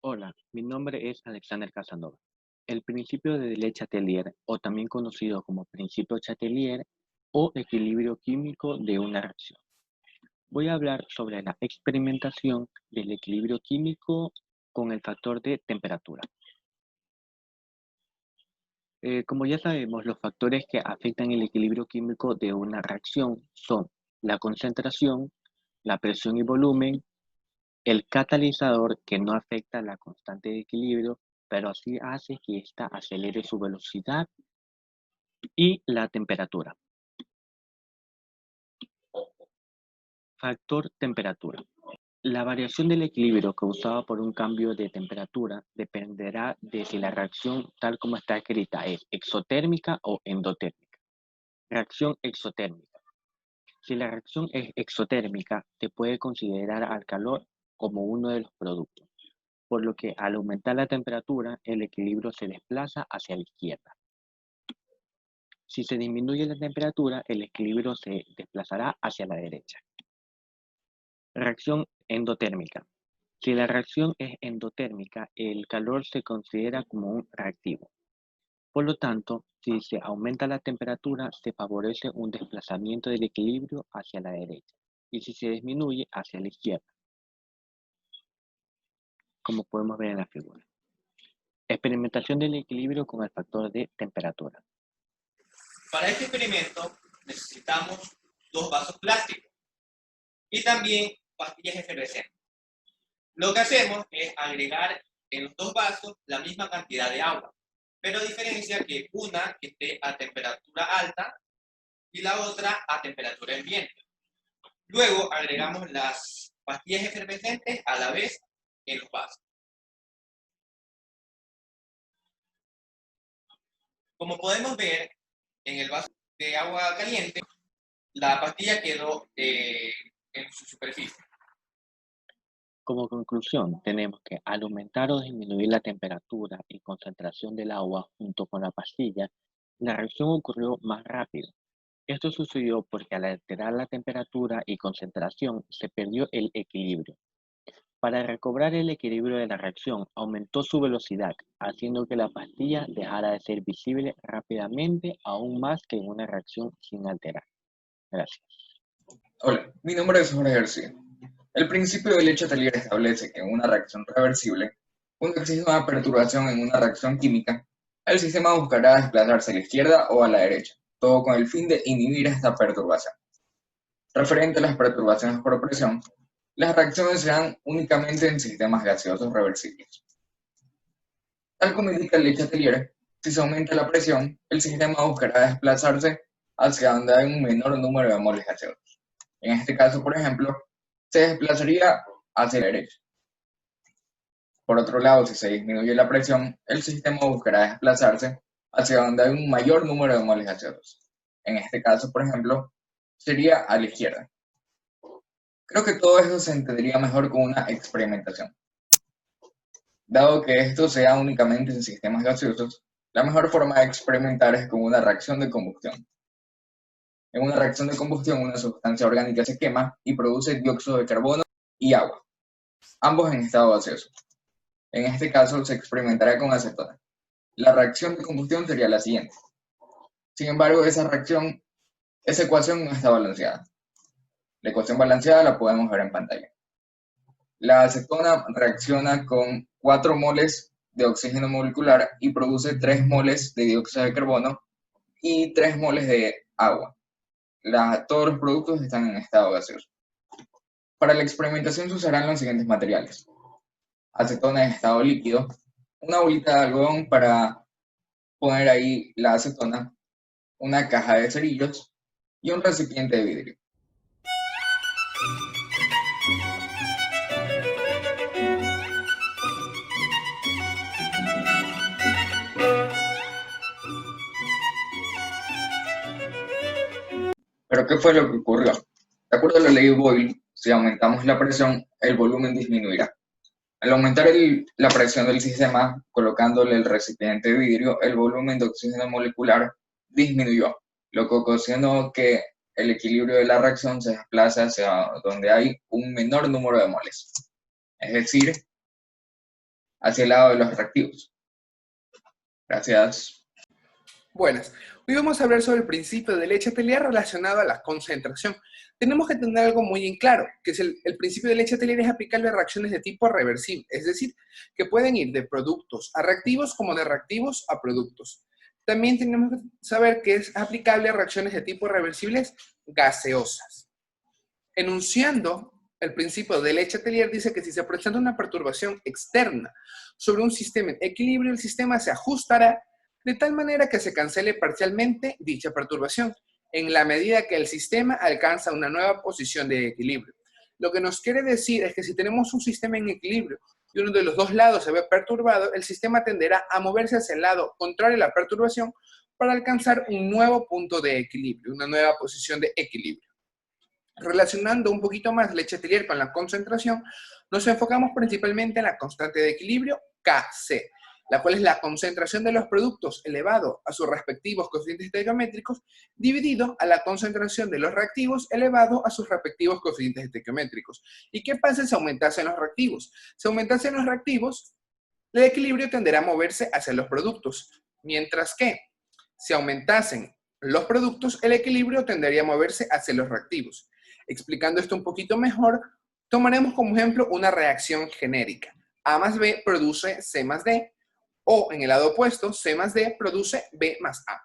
Hola, mi nombre es Alexander Casanova. El principio de Le-Chatelier, o también conocido como principio Chatelier o equilibrio químico de una reacción. Voy a hablar sobre la experimentación del equilibrio químico con el factor de temperatura. Como ya sabemos, los factores que afectan el equilibrio químico de una reacción son la concentración, la presión y volumen, el catalizador, que no afecta la constante de equilibrio, pero sí hace que ésta acelere su velocidad, y la temperatura. Factor temperatura. La variación del equilibrio causada por un cambio de temperatura dependerá de si la reacción, tal como está escrita, es exotérmica o endotérmica. Reacción exotérmica. Si la reacción es exotérmica, se puede considerar al calor como uno de los productos, por lo que al aumentar la temperatura, el equilibrio se desplaza hacia la izquierda. Si se disminuye la temperatura, el equilibrio se desplazará hacia la derecha. Reacción endotérmica. Si la reacción es endotérmica, el calor se considera como un reactivo. Por lo tanto, si se aumenta la temperatura, se favorece un desplazamiento del equilibrio hacia la derecha, y si se disminuye, hacia la izquierda, como podemos ver en la figura. Experimentación del equilibrio con el factor de temperatura. Para este experimento necesitamos dos vasos plásticos y también pastillas efervescentes. Lo que hacemos es agregar en los dos vasos la misma cantidad de agua, pero a diferencia que una esté a temperatura alta y la otra a temperatura ambiente. Luego agregamos las pastillas efervescentes a la vez en los vasos. Como podemos ver en el vaso de agua caliente, la pastilla quedó en su superficie. Como conclusión, tenemos que al aumentar o disminuir la temperatura y concentración del agua junto con la pastilla, la reacción ocurrió más rápido. Esto sucedió porque al alterar la temperatura y concentración se perdió el equilibrio. Para recobrar el equilibrio de la reacción, aumentó su velocidad, haciendo que la pastilla dejara de ser visible rápidamente, aún más que en una reacción sin alterar. Gracias. Hola, mi nombre es Jorge García. El principio de Le-Chatelier establece que en una reacción reversible, cuando existe una perturbación en una reacción química, el sistema buscará desplazarse a la izquierda o a la derecha, todo con el fin de inhibir esta perturbación. Referente a las perturbaciones por presión, las reacciones se dan únicamente en sistemas gaseosos reversibles. Tal como indica Le-Chatelier, si se aumenta la presión, el sistema buscará desplazarse hacia donde hay un menor número de moles gaseosos. En este caso, por ejemplo, se desplazaría hacia la derecha. Por otro lado, si se disminuye la presión, el sistema buscará desplazarse hacia donde hay un mayor número de moles gaseosos. En este caso, por ejemplo, sería a la izquierda. Creo que todo eso se entendería mejor con una experimentación. Dado que esto se da únicamente en sistemas gaseosos, la mejor forma de experimentar es con una reacción de combustión. En una reacción de combustión, una sustancia orgánica se quema y produce dióxido de carbono y agua, ambos en estado gaseoso. En este caso, se experimentará con acetona. La reacción de combustión sería la siguiente. Sin embargo, esa ecuación no está balanceada. La ecuación balanceada la podemos ver en pantalla. La acetona reacciona con 4 moles de oxígeno molecular y produce 3 moles de dióxido de carbono y 3 moles de agua. Todos los productos están en estado gaseoso. Para la experimentación se usarán los siguientes materiales: acetona en estado líquido, una bolita de algodón para poner ahí la acetona, una caja de cerillos y un recipiente de vidrio. Pero ¿qué fue lo que ocurrió? De acuerdo a la ley de Boyle, si aumentamos la presión, el volumen disminuirá. Al aumentar la presión del sistema, colocándole el recipiente de vidrio, el volumen de oxígeno molecular disminuyó, lo que ocasionó que el equilibrio de la reacción se desplace hacia donde hay un menor número de moles. Es decir, hacia el lado de los reactivos. Gracias. Buenas. Hoy vamos a hablar sobre el principio de Leche-Atelier relacionado a la concentración. Tenemos que tener algo muy en claro, que es el principio de Leche-Atelier es aplicable a reacciones de tipo reversible, es decir, que pueden ir de productos a reactivos como de reactivos a productos. También tenemos que saber que es aplicable a reacciones de tipo reversibles gaseosas. Enunciando el principio de Leche-Atelier dice que si se presenta una perturbación externa sobre un sistema en equilibrio, el sistema se ajustará de tal manera que se cancele parcialmente dicha perturbación, en la medida que el sistema alcanza una nueva posición de equilibrio. Lo que nos quiere decir es que si tenemos un sistema en equilibrio y uno de los dos lados se ve perturbado, el sistema tenderá a moverse hacia el lado contrario a la perturbación para alcanzar un nuevo punto de equilibrio, una nueva posición de equilibrio. Relacionando un poquito más Leche-Atelier con la concentración, nos enfocamos principalmente en la constante de equilibrio Kc, la cual es la concentración de los productos elevado a sus respectivos cocientes estequiométricos dividido a la concentración de los reactivos elevado a sus respectivos cocientes estequiométricos. ¿Y qué pasa si aumentasen los reactivos? Si aumentasen los reactivos, el equilibrio tenderá a moverse hacia los productos, mientras que si aumentasen los productos, el equilibrio tendería a moverse hacia los reactivos. Explicando esto un poquito mejor, tomaremos como ejemplo una reacción genérica. A más B produce C más D, o en el lado opuesto, C más D produce B más A.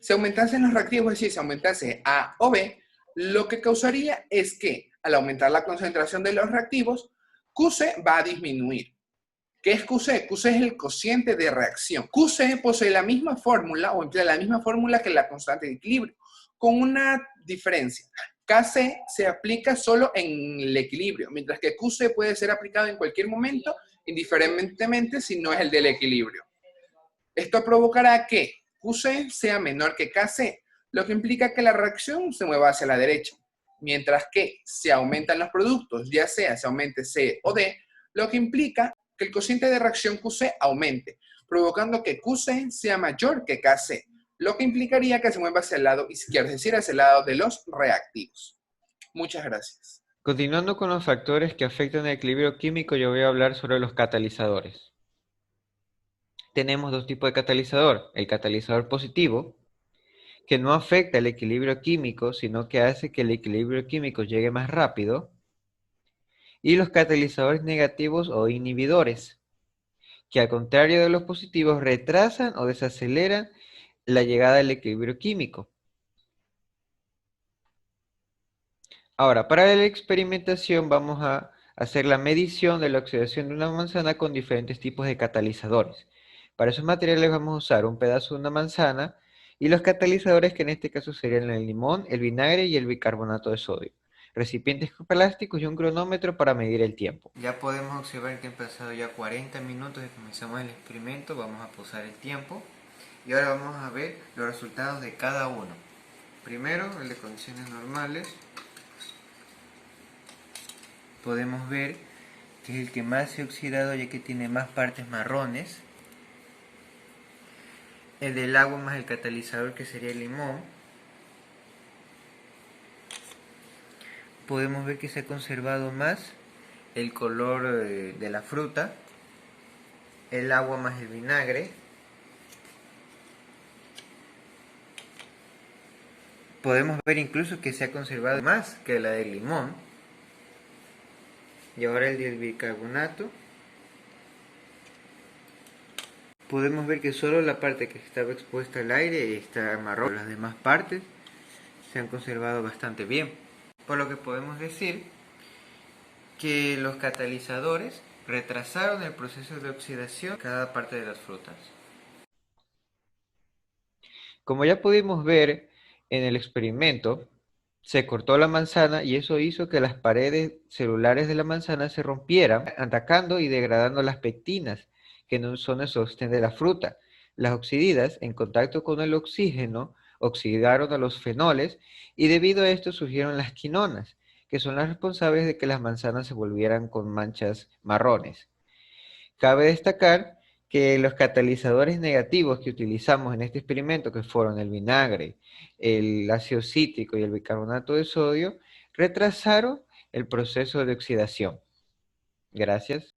Si aumentasen los reactivos, es decir, si aumentase A o B, lo que causaría es que al aumentar la concentración de los reactivos, QC va a disminuir. ¿Qué es QC? QC es el cociente de reacción. QC posee la misma fórmula o emplea la misma fórmula que la constante de equilibrio, con una diferencia. Kc se aplica solo en el equilibrio, mientras que QC puede ser aplicado en cualquier momento, indiferentemente si no es el del equilibrio. Esto provocará que QC sea menor que Kc, lo que implica que la reacción se mueva hacia la derecha, mientras que si aumentan los productos, ya sea se aumente C o D, lo que implica que el cociente de reacción QC aumente, provocando que QC sea mayor que Kc, lo que implicaría que se mueva hacia el lado izquierdo, es decir, hacia el lado de los reactivos. Muchas gracias. Continuando con los factores que afectan el equilibrio químico, yo voy a hablar sobre los catalizadores. Tenemos dos tipos de catalizador. El catalizador positivo, que no afecta el equilibrio químico, sino que hace que el equilibrio químico llegue más rápido. Y los catalizadores negativos o inhibidores, que al contrario de los positivos retrasan o desaceleran la llegada del equilibrio químico. Ahora, para la experimentación vamos a hacer la medición de la oxidación de una manzana con diferentes tipos de catalizadores. Para esos materiales vamos a usar un pedazo de una manzana y los catalizadores que en este caso serían el limón, el vinagre y el bicarbonato de sodio. Recipientes plásticos y un cronómetro para medir el tiempo. Ya podemos observar que han pasado ya 40 minutos de que comenzamos el experimento. Vamos a pausar el tiempo y ahora vamos a ver los resultados de cada uno. Primero, el de condiciones normales. Podemos ver que es el que más se ha oxidado ya que tiene más partes marrones. El del agua más el catalizador que sería el limón. Podemos ver que se ha conservado más el color de la fruta. El agua más el vinagre. Podemos ver incluso que se ha conservado más que la del limón. Y ahora el del bicarbonato. Podemos ver que solo la parte que estaba expuesta al aire está marrón. Las demás partes se han conservado bastante bien. Por lo que podemos decir que los catalizadores retrasaron el proceso de oxidación de cada parte de las frutas. Como ya pudimos ver en el experimento, se cortó la manzana y eso hizo que las paredes celulares de la manzana se rompieran, atacando y degradando las pectinas, que no son el sostén de la fruta. Las oxididas, en contacto con el oxígeno, oxidaron a los fenoles y debido a esto surgieron las quinonas, que son las responsables de que las manzanas se volvieran con manchas marrones. Cabe destacar que los catalizadores negativos que utilizamos en este experimento, que fueron el vinagre, el ácido cítrico y el bicarbonato de sodio, retrasaron el proceso de oxidación. Gracias.